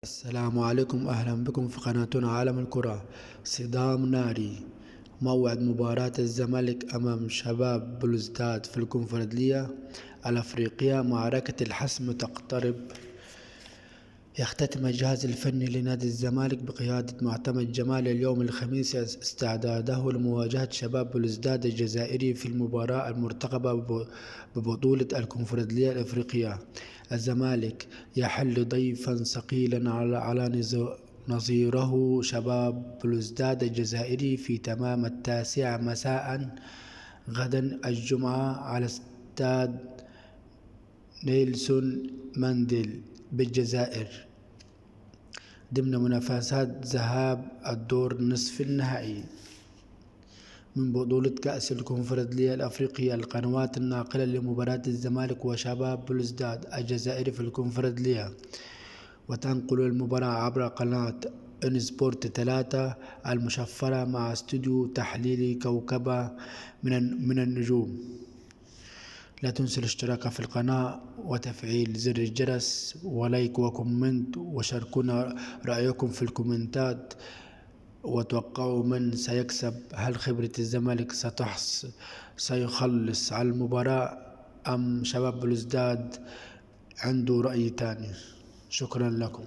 السلام عليكم، أهلا بكم في قناتنا عالم الكرة. صدام ناري. موعد مباراة الزمالك أمام شباب بلوزداد في الكونفدرالية الأفريقية، معركة الحسم تقترب. يختتم الجهاز الفني لنادي الزمالك بقيادة معتمد جمال اليوم الخميس استعداده لمواجهة شباب بلوزداد الجزائري في المباراة المرتقبة ببطولة الكونفدرالية الأفريقية. الزمالك يحل ضيفا ثقيلا على نظيره شباب بلوزداد الجزائري في تمام 9 مساء غدا الجمعة على استاد نيلسون مانديلا بالجزائر، ضمن منافسات ذهاب الدور نصف النهائي من بطولة كأس الكونفدرالية الأفريقية. القنوات الناقلة لمباراة الزمالك وشباب بلوزداد الجزائري في الكونفدرالية وتنقل المباراة عبر قناة ان سبورت 3 المشفرة مع استوديو تحليلي كوكبة من النجوم. لا تنسوا الاشتراك في القناة وتفعيل زر الجرس ولايك وكومنت، وشاركونا رأيكم في الكومنتات، وتوقعوا من سيكسب. هل خبرة الزمالك سيخلص على المباراة أم شباب بلوزداد عنده رأي تاني؟ شكرا لكم.